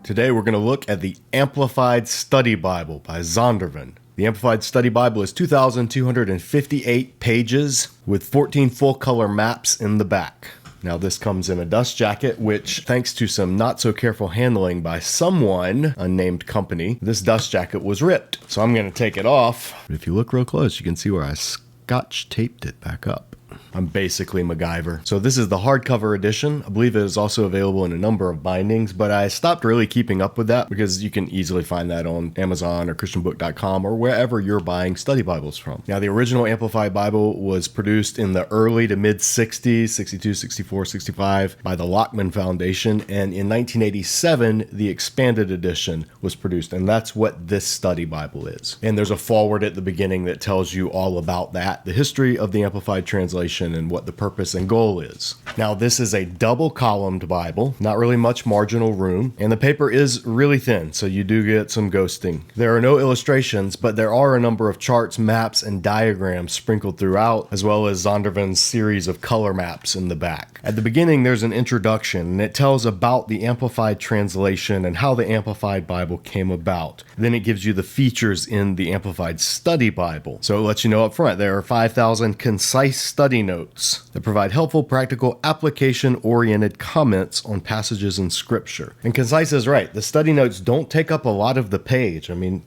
Today we're going to look at the Amplified Study Bible by Zondervan. The Amplified Study Bible is 2,258 pages with 14 full-color maps in the back. Now this comes in a dust jacket, which, thanks to some not-so-careful handling by someone, unnamed company, this dust jacket was ripped. So I'm going to take it off. If you look real close, you can see where I scotch taped it back up. I'm basically MacGyver. So this is the hardcover edition. I believe it is also available in a number of bindings, but I stopped really keeping up with that because you can easily find that on Amazon or ChristianBook.com or wherever you're buying study Bibles from. Now, the original Amplified Bible was produced in the early to mid-60s, 62, 64, 65, by the Lockman Foundation, and in 1987, the expanded edition was produced, and that's what this study Bible is. And there's a foreword at the beginning that tells you all about that, the history of the Amplified translation, and what the purpose and goal is. Now, this is a double-columned Bible, not really much marginal room, and the paper is really thin, so you do get some ghosting. There are no illustrations, but there are a number of charts, maps, and diagrams sprinkled throughout, as well as Zondervan's series of color maps in the back. At the beginning, there's an introduction, and it tells about the Amplified translation and how the Amplified Bible came about. Then it gives you the features in the Amplified Study Bible. So it lets you know up front, there are 5,000 concise study notes that provide helpful, practical, application-oriented comments on passages in Scripture. And concise is right. The study notes don't take up a lot of the page. I mean,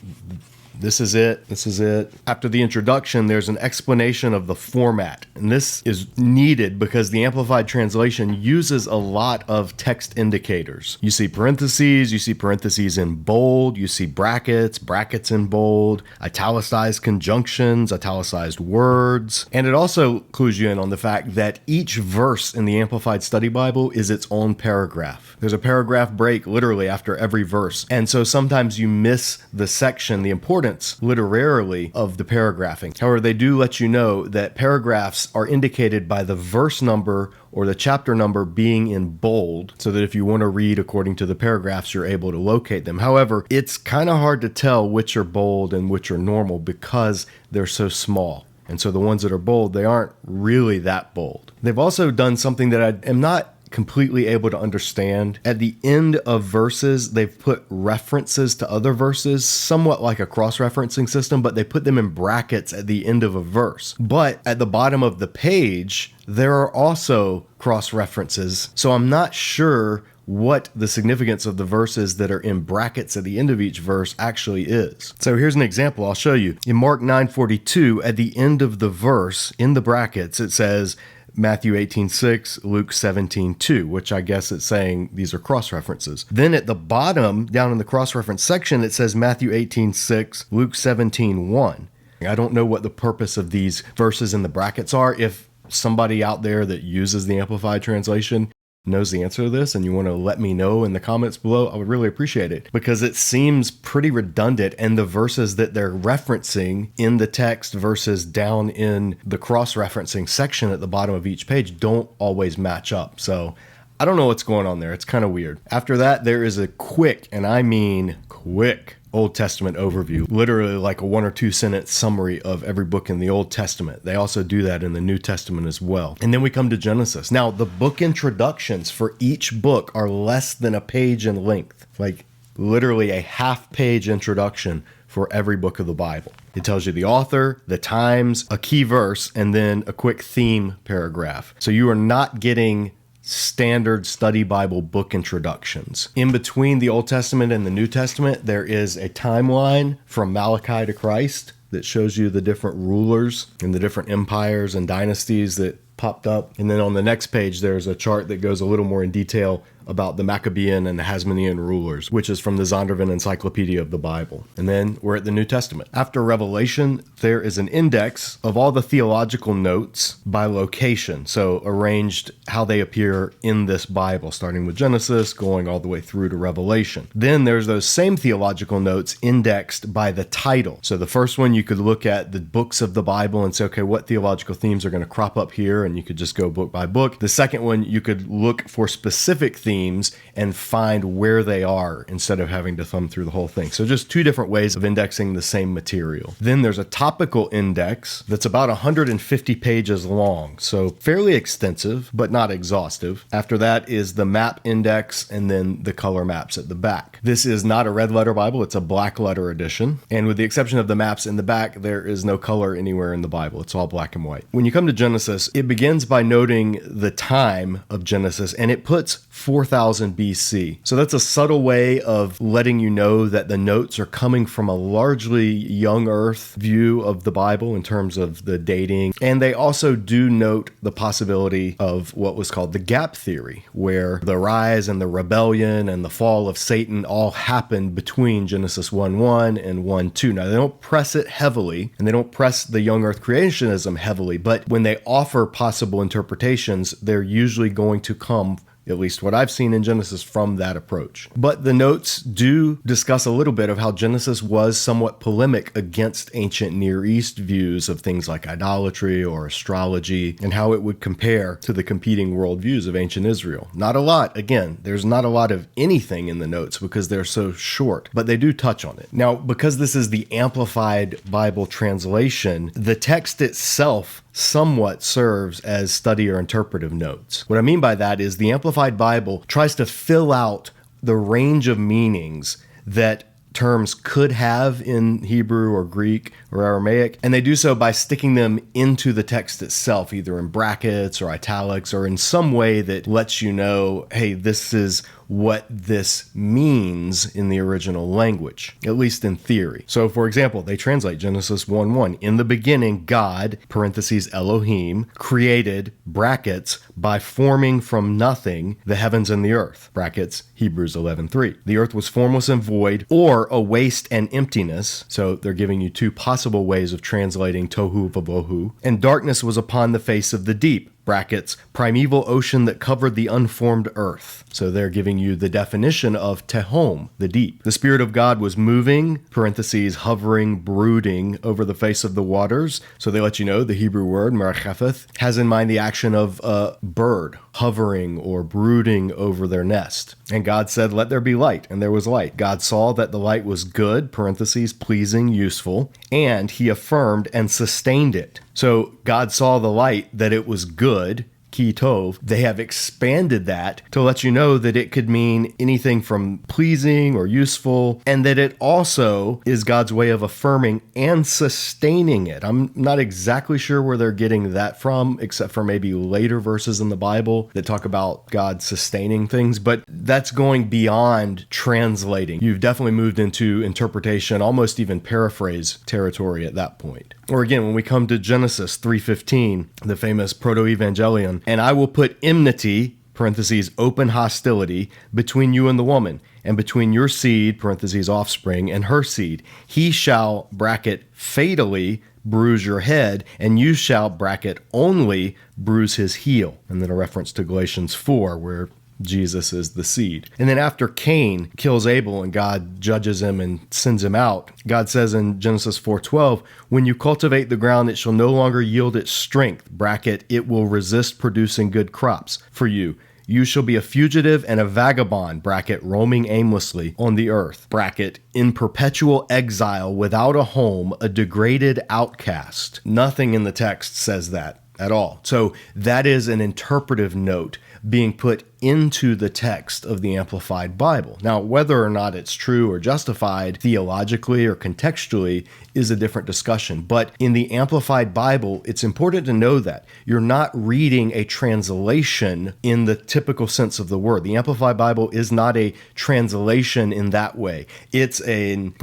this is it. This is it. After the introduction, there's an explanation of the format. And this is needed because the Amplified translation uses a lot of text indicators. You see parentheses in bold, you see brackets in bold, italicized conjunctions, italicized words. And it also clues you in on the fact that each verse in the Amplified Study Bible is its own paragraph. There's a paragraph break literally after every verse. And so sometimes you miss the section, the importance literarily of the paragraphing. However, they do let you know that paragraphs are indicated by the verse number or the chapter number being in bold, so that if you want to read according to the paragraphs, you're able to locate them. However, it's kind of hard to tell which are bold and which are normal because they're so small. And so the ones that are bold, they aren't really that bold. They've also done something that I am not completely able to understand. At the end of verses, they've put references to other verses, somewhat like a cross-referencing system, but they put them in brackets at the end of a verse. But at the bottom of the page, there are also cross-references. So I'm not sure what the significance of the verses that are in brackets at the end of each verse actually is. So here's an example I'll show you. In Mark 9:42, at the end of the verse, in the brackets, it says, Matthew 18:6, Luke 17:2, which I guess it's saying these are cross-references. Then at the bottom, down in the cross-reference section, it says Matthew 18:6, Luke 17:1. I don't know what the purpose of these verses in the brackets are. If somebody out there that uses the Amplified translation knows the answer to this and you want to let me know in the comments below, I would really appreciate it, because it seems pretty redundant, and the verses that they're referencing in the text versus down in the cross-referencing section at the bottom of each page don't always match up. So I don't know what's going on there. It's kind of weird. After that, there is a quick, and I mean quick, Old Testament overview, literally like a 1 or 2 sentence summary of every book in the Old Testament. They also do that in the New Testament as well. And then we come to Genesis. Now, the book introductions for each book are less than a page in length, like literally a half-page introduction for every book of the Bible. It tells you the author, the times, a key verse, and then a quick theme paragraph. So you are not getting standard study Bible book introductions. In between the Old Testament and the New Testament, there is a timeline from Malachi to Christ that shows you the different rulers and the different empires and dynasties that popped up. And then on the next page, there's a chart that goes a little more in detail about the Maccabean and the Hasmonean rulers, which is from the Zondervan Encyclopedia of the Bible. And then we're at the New Testament. After Revelation, there is an index of all the theological notes by location, so arranged how they appear in this Bible, starting with Genesis, going all the way through to Revelation. Then there's those same theological notes indexed by the title. So the first one, you could look at the books of the Bible and say, okay, what theological themes are going to crop up here? And you could just go book by book. The second one, you could look for specific themes themes and find where they are instead of having to thumb through the whole thing. So just two different ways of indexing the same material. Then there's a topical index that's about 150 pages long, so fairly extensive, but not exhaustive. After that is the map index and then the color maps at the back. This is not a red letter Bible, it's a black letter edition. And with the exception of the maps in the back, there is no color anywhere in the Bible. It's all black and white. When you come to Genesis, it begins by noting the time of Genesis, and it puts 4000 BC. So that's a subtle way of letting you know that the notes are coming from a largely young earth view of the Bible in terms of the dating. And they also do note the possibility of what was called the gap theory, where the rise and the rebellion and the fall of Satan all happened between Genesis 1:1 and 1:2. Now, they don't press it heavily, and they don't press the young earth creationism heavily, but when they offer possible interpretations, they're usually going to come, at least what I've seen in Genesis, from that approach. But the notes do discuss a little bit of how Genesis was somewhat polemic against ancient Near East views of things like idolatry or astrology, and how it would compare to the competing worldviews of ancient Israel. Not a lot. Again, there's not a lot of anything in the notes because they're so short, but they do touch on it. Now, because this is the Amplified Bible translation, the text itself somewhat serves as study or interpretive notes. What I mean by that is the Amplified Bible tries to fill out the range of meanings that terms could have in Hebrew or Greek or Aramaic, and they do so by sticking them into the text itself, either in brackets or italics or in some way that lets you know, hey, this is what this means in the original language, at least in theory. So, for example, they translate Genesis 1:1, in the beginning, God, parentheses Elohim, created, brackets, by forming from nothing the heavens and the earth, brackets Hebrews 11:3. The earth was formless and void, or a waste and emptiness. So they're giving you two possible ways of translating tohu vabohu. And darkness was upon the face of the deep, brackets, primeval ocean that covered the unformed earth. So they're giving you the definition of tehom, the deep. The Spirit of God was moving, parentheses, hovering, brooding over the face of the waters. So they let you know the Hebrew word, merachefeth, has in mind the action of a bird hovering or brooding over their nest. And God said, let there be light, and there was light. God saw that the light was good, parentheses, pleasing, useful, and he affirmed and sustained it. So God saw the light, that it was good, ki tov. They have expanded that to let you know that it could mean anything from pleasing or useful, and that it also is God's way of affirming and sustaining it. I'm not exactly sure where they're getting that from, except for maybe later verses in the Bible that talk about God sustaining things, but that's going beyond translating. You've definitely moved into interpretation, almost even paraphrase territory at that point. Or again, when we come to Genesis 3:15, the famous proto-evangelion, and I will put enmity, parentheses, open hostility, between you and the woman, and between your seed, parentheses, offspring, and her seed. He shall, bracket, fatally bruise your head, and you shall, bracket, only bruise his heel. And then a reference to Galatians 4, where Jesus is the seed. And then after Cain kills Abel and God judges him and sends him out, God says in Genesis 4:12, when you cultivate the ground, it shall no longer yield its strength, bracket, it will resist producing good crops for you. You shall be a fugitive and a vagabond, bracket, roaming aimlessly on the earth, bracket, in perpetual exile without a home, a degraded outcast. Nothing in the text says that at all. So that is an interpretive note being put into the text of the Amplified Bible. Now, whether or not it's true or justified theologically or contextually is a different discussion. But in the Amplified Bible, it's important to know that you're not reading a translation in the typical sense of the word. The Amplified Bible is not a translation in that way. It's an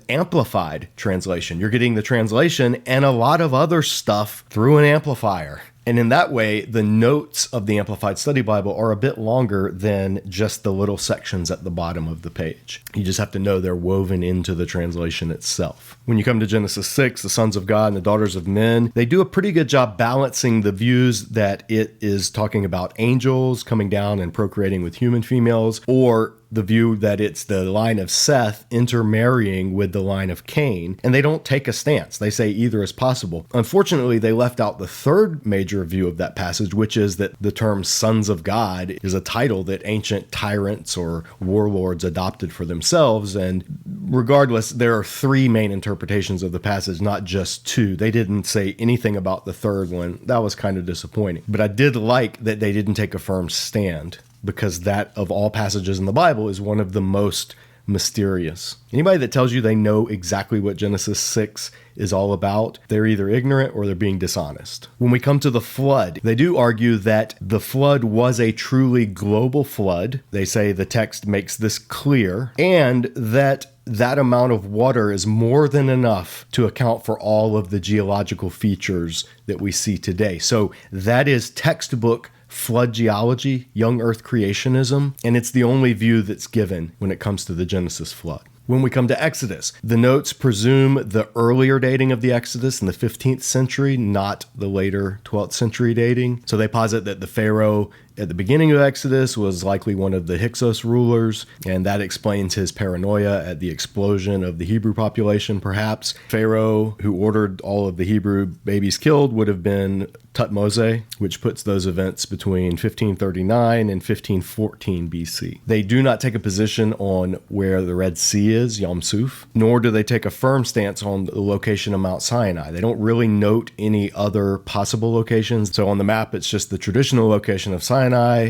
amplified translation. You're getting the translation and a lot of other stuff through an amplifier. And in that way, the notes of the Amplified Study Bible are a bit longer than just the little sections at the bottom of the page. You just have to know they're woven into the translation itself. When you come to Genesis 6, the sons of God and the daughters of men, they do a pretty good job balancing the views that it is talking about angels coming down and procreating with human females, or the view that it's the line of Seth intermarrying with the line of Cain, and they don't take a stance. They say either is possible. Unfortunately, they left out the third major view of that passage, which is that the term sons of God is a title that ancient tyrants or warlords adopted for themselves. And regardless, there are three main interpretations of the passage, not just two. They didn't say anything about the third one. That was kind of disappointing. But I did like that they didn't take a firm stand, because that, of all passages in the Bible, is one of the most mysterious. Anybody that tells you they know exactly what Genesis 6 is all about, they're either ignorant or they're being dishonest. When we come to the flood, they do argue that the flood was a truly global flood. They say the text makes this clear, and that amount of water is more than enough to account for all of the geological features that we see today. So that is textbook flood geology, young earth creationism, and it's the only view that's given when it comes to the Genesis flood. When we come to Exodus, the notes presume the earlier dating of the Exodus in the 15th century, not the later 12th century dating. So they posit that the Pharaoh at the beginning of Exodus was likely one of the Hyksos rulers, and that explains his paranoia at the explosion of the Hebrew population, perhaps. Pharaoh, who ordered all of the Hebrew babies killed, would have been Thutmose, which puts those events between 1539 and 1514 BC. They do not take a position on where the Red Sea is, Yam Suf, nor do they take a firm stance on the location of Mount Sinai. They don't really note any other possible locations. So on the map, it's just the traditional location of Sinai,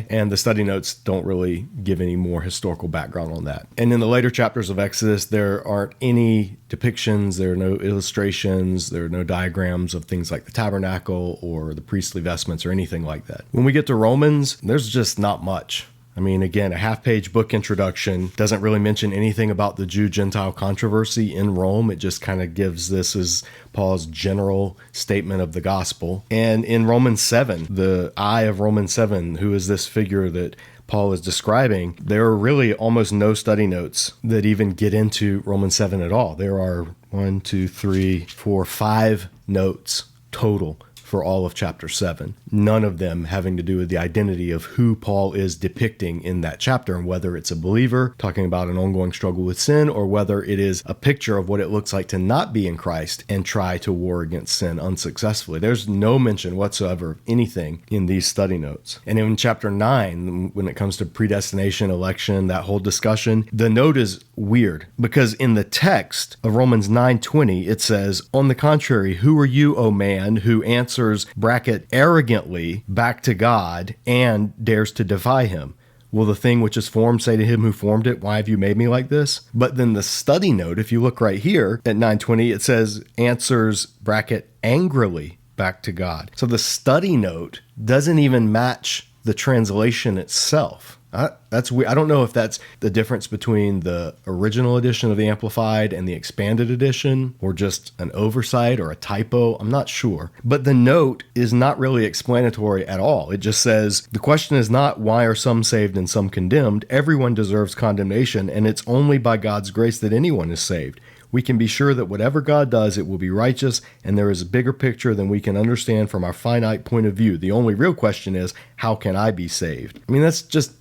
and the study notes don't really give any more historical background on that. And in the later chapters of Exodus, there aren't any depictions, there are no illustrations, there are no diagrams of things like the tabernacle or the priestly vestments or anything like that. When we get to Romans, there's just not much. I mean, again, a half-page book introduction doesn't really mention anything about the Jew-Gentile controversy in Rome. It just kind of gives this as Paul's general statement of the gospel. And in Romans 7, the eye of Romans 7, who is this figure that Paul is describing, there are really almost no study notes that even get into Romans 7 at all. There are 5 notes total for all of chapter 7. None of them having to do with the identity of who Paul is depicting in that chapter, and whether it's a believer talking about an ongoing struggle with sin, or whether it is a picture of what it looks like to not be in Christ and try to war against sin unsuccessfully. There's no mention whatsoever of anything in these study notes. And in chapter 9, when it comes to predestination, election, that whole discussion, the note is weird, because in the text of Romans 9:20, it says, "On the contrary, who are you, O man, who answers arrogantly back to God and dares to defy him? Will the thing which is formed say to him who formed it, why have you made me like this?" But then the study note, if you look right here at 9:20, it says answers angrily back to God. So the study note doesn't even match the translation itself. That's weird. I don't know if that's the difference between the original edition of the Amplified and the expanded edition, or just an oversight or a typo. I'm not sure. But the note is not really explanatory at all. It just says, the question is not why are some saved and some condemned. Everyone deserves condemnation, and it's only by God's grace that anyone is saved. We can be sure that whatever God does, it will be righteous, and there is a bigger picture than we can understand from our finite point of view. The only real question is, how can I be saved? I mean, that's just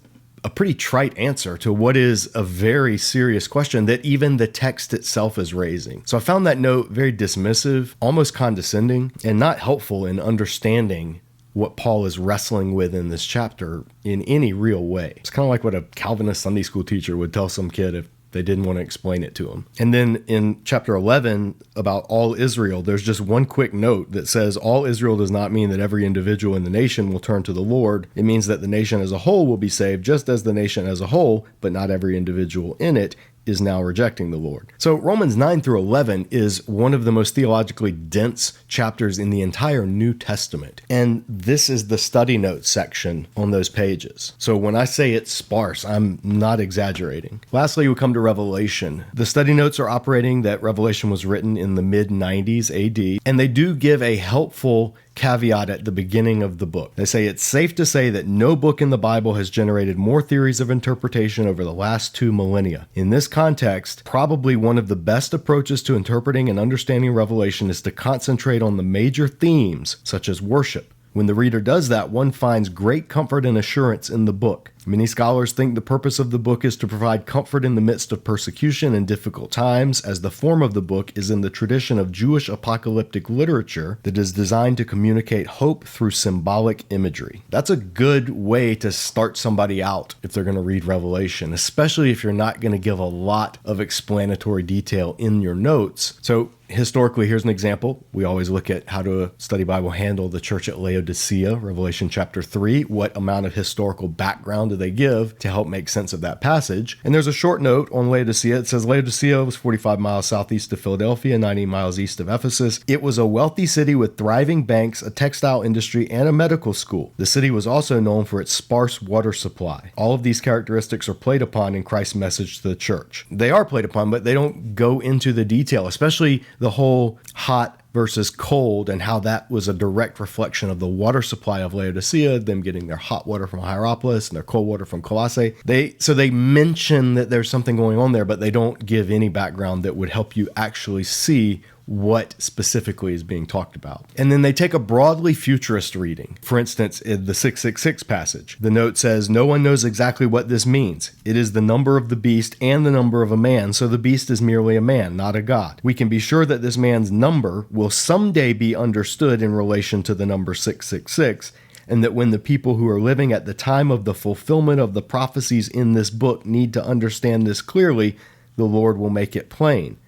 a pretty trite answer to what is a very serious question that even the text itself is raising. So I found that note very dismissive, almost condescending, and not helpful in understanding what Paul is wrestling with in this chapter in any real way. It's kind of like what a Calvinist Sunday school teacher would tell some kid if they didn't want to explain it to him. And then in chapter 11, about all Israel, there's just one quick note that says all Israel does not mean that every individual in the nation will turn to the Lord. It means that the nation as a whole will be saved, just as the nation as a whole, but not every individual in it is now rejecting the Lord. So Romans 9 through 11 is one of the most theologically dense chapters in the entire New Testament. And this is the study notes section on those pages. So when I say it's sparse, I'm not exaggerating. Lastly, we come to Revelation. The study notes are operating that Revelation was written in the mid-90s AD, and they do give a helpful caveat at the beginning of the book. They say it's safe to say that no book in the Bible has generated more theories of interpretation over the last 2 millennia. In this context, probably one of the best approaches to interpreting and understanding Revelation is to concentrate on the major themes, such as worship. When the reader does that, one finds great comfort and assurance in the book. Many scholars think the purpose of the book is to provide comfort in the midst of persecution and difficult times, as the form of the book is in the tradition of Jewish apocalyptic literature that is designed to communicate hope through symbolic imagery. That's a good way to start somebody out if they're going to read Revelation, especially if you're not going to give a lot of explanatory detail in your notes. So historically, here's an example. We always look at how to study Bible handle the church at Laodicea, Revelation chapter 3. What amount of historical background do they give to help make sense of that passage? And there's a short note on Laodicea. It says Laodicea was 45 miles southeast of Philadelphia, 90 miles east of Ephesus. It was a wealthy city with thriving banks, a textile industry, and a medical school. The city was also known for its sparse water supply. All of these characteristics are played upon in Christ's message to the church. They are played upon, but they don't go into the detail, especially the whole hot versus cold and how that was a direct reflection of the water supply of Laodicea, them getting their hot water from Hierapolis and their cold water from Colossae. So they mention that there's something going on there, but they don't give any background that would help you actually see what specifically is being talked about. And then they take a broadly futurist reading. For instance, in the 666 passage, the note says, "No one knows exactly what this means. It is the number of the beast and the number of a man, so the beast is merely a man, not a god. We can be sure that this man's number will someday be understood in relation to the number 666, and that when the people who are living at the time of the fulfillment of the prophecies in this book need to understand this clearly, the Lord will make it plain.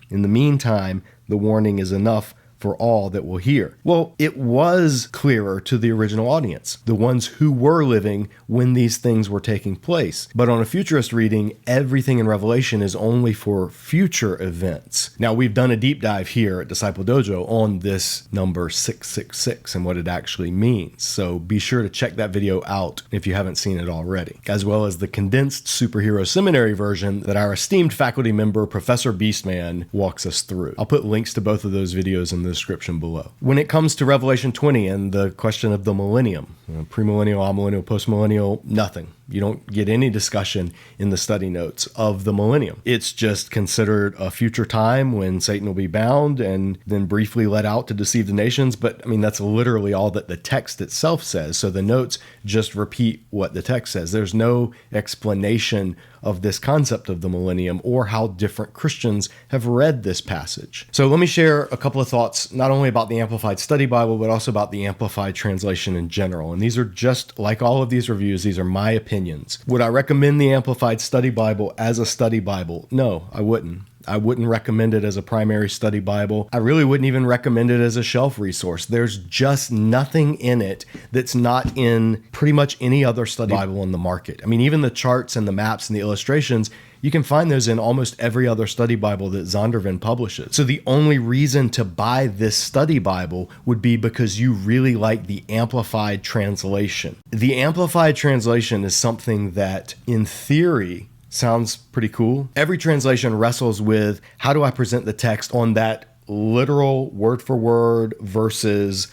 In the meantime, the warning is enough for all that will hear." Well, it was clearer to the original audience, the ones who were living when these things were taking place. But on a futurist reading, everything in Revelation is only for future events. Now, we've done a deep dive here at Disciple Dojo on this number 666 and what it actually means. So be sure to check that video out if you haven't seen it already, as well as the condensed superhero seminary version that our esteemed faculty member, Professor Beastman, walks us through. I'll put links to both of those videos in the description below. When it comes to Revelation 20 and the question of the millennium, premillennial, amillennial, postmillennial, nothing. You don't get any discussion in the study notes of the millennium. It's just considered a future time when Satan will be bound and then briefly let out to deceive the nations. But I mean, that's literally all that the text itself says. So the notes just repeat what the text says. There's no explanation of this concept of the millennium or how different Christians have read this passage. So let me share a couple of thoughts, not only about the Amplified Study Bible, but also about the Amplified translation in general. And these are just like all of these reviews, these are my opinions. Would I recommend the Amplified Study Bible as a study Bible? No, I wouldn't. I wouldn't recommend it as a primary study Bible. I really wouldn't even recommend it as a shelf resource. There's just nothing in it that's not in pretty much any other study Bible on the market. I mean, even the charts and the maps and the illustrations, you can find those in almost every other study Bible that Zondervan publishes. So the only reason to buy this study Bible would be because you really like the Amplified translation. The Amplified translation is something that, in theory, sounds pretty cool. Every translation wrestles with, how do I present the text on that literal word for word versus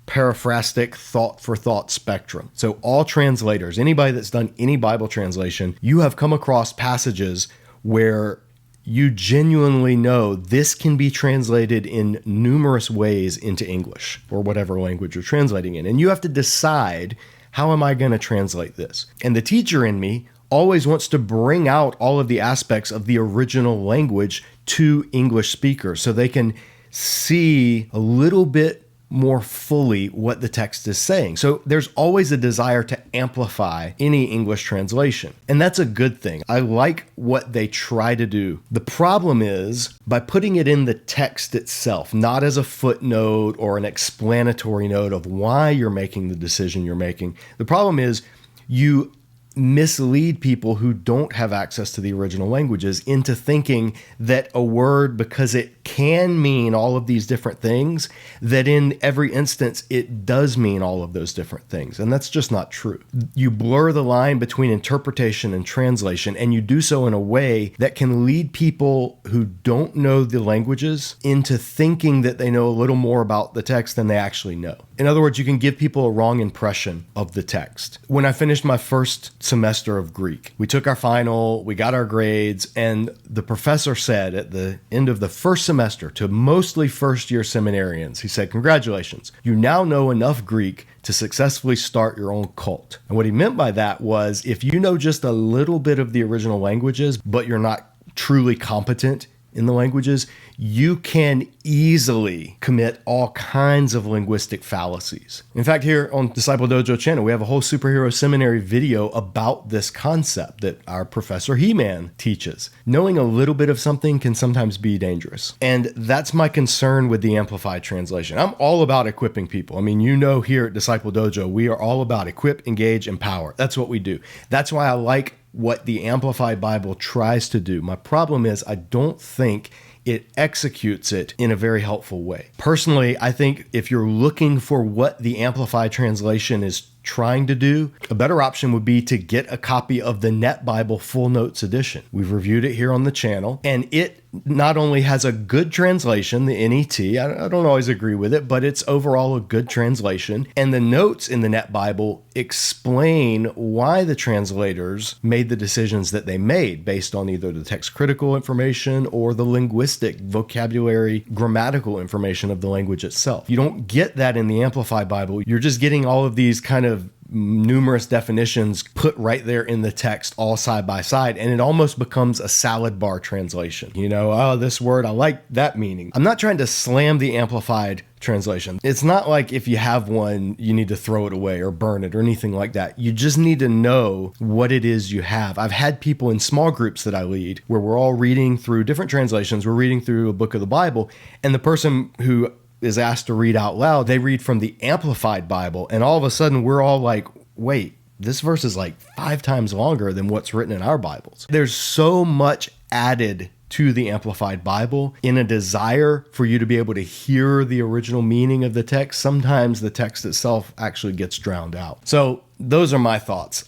paraphrastic thought for thought spectrum. So all translators, anybody that's done any Bible translation, you have come across passages where you genuinely know this can be translated in numerous ways into English or whatever language you're translating in. And you have to decide, how am I going to translate this? And the teacher in me always wants to bring out all of the aspects of the original language to English speakers so they can see a little bit more fully what the text is saying. So there's always a desire to amplify any English translation. And that's a good thing. I like what they try to do. The problem is, by putting it in the text itself, not as a footnote or an explanatory note of why you're making the decision you're making, the problem is you mislead people who don't have access to the original languages into thinking that a word, because it can mean all of these different things, that in every instance it does mean all of those different things. And that's just not true. You blur the line between interpretation and translation, and you do so in a way that can lead people who don't know the languages into thinking that they know a little more about the text than they actually know. In other words, you can give people a wrong impression of the text. When I finished my first semester of Greek, we took our final, we got our grades, and the professor said at the end of the first semester to mostly first-year seminarians, he said, "Congratulations, you now know enough Greek to successfully start your own cult. And what he meant by that was if you know just a little bit of the original languages, but you're not truly competent in the languages, you can easily commit all kinds of linguistic fallacies. In fact, here on Disciple Dojo channel, we have a whole superhero seminary video about this concept that our Professor He-Man teaches. Knowing a little bit of something can sometimes be dangerous. And that's my concern with the Amplified translation. I'm all about equipping people. I mean, you know, here at Disciple Dojo, we are all about equip, engage, empower. That's what we do. That's why I like what the Amplified Bible tries to do. My problem is I don't think it executes it in a very helpful way. Personally, I think if you're looking for what the Amplified translation is trying to do, a better option would be to get a copy of the Net Bible Full Notes Edition. We've reviewed it here on the channel, and it not only has a good translation, the NET, I don't always agree with it, but it's overall a good translation. And the notes in the Net Bible explain why the translators made the decisions that they made based on either the text critical information or the linguistic, vocabulary, grammatical information of the language itself. You don't get that in the Amplified Bible. You're just getting all of these kind of numerous definitions put right there in the text all side by side, and it almost becomes a salad bar translation. You know, oh, this word, I like that meaning. I'm not trying to slam the Amplified translation. It's not like if you have one, you need to throw it away or burn it or anything like that. You just need to know what it is you have. I've had people in small groups that I lead where we're all reading through different translations. We're reading through a book of the Bible, and the person who is asked to read out loud, they read from the Amplified Bible, and all of a sudden we're all like, wait, this verse is like 5 times longer than what's written in our Bibles. There's so much added to the Amplified Bible in a desire for you to be able to hear the original meaning of the text. Sometimes the text itself actually gets drowned out. So those are my thoughts.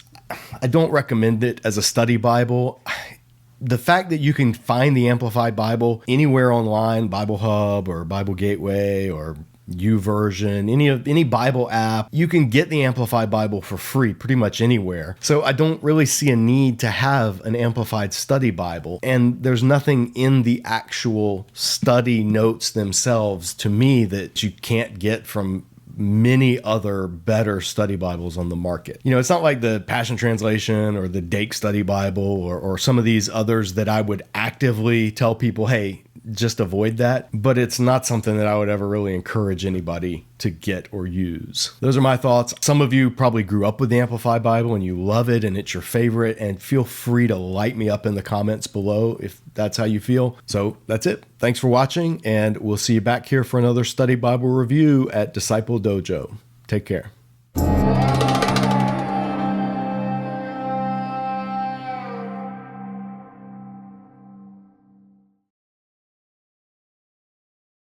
I don't recommend it as a study Bible. The fact that you can find the Amplified Bible anywhere online, Bible Hub or Bible Gateway or YouVersion, any Bible app, you can get the Amplified Bible for free pretty much anywhere. So I don't really see a need to have an Amplified study Bible. And there's nothing in the actual study notes themselves to me that you can't get from many other better study Bibles on the market. You know, it's not like the Passion Translation or the Dake Study Bible or some of these others that I would actively tell people, hey, just avoid that. But it's not something that I would ever really encourage anybody to get or use. Those are my thoughts. Some of you probably grew up with the Amplified Bible and you love it and it's your favorite, and feel free to light me up in the comments below if that's how you feel. So that's it. Thanks for watching, and we'll see you back here for another study Bible review at Disciple Dojo. Take care.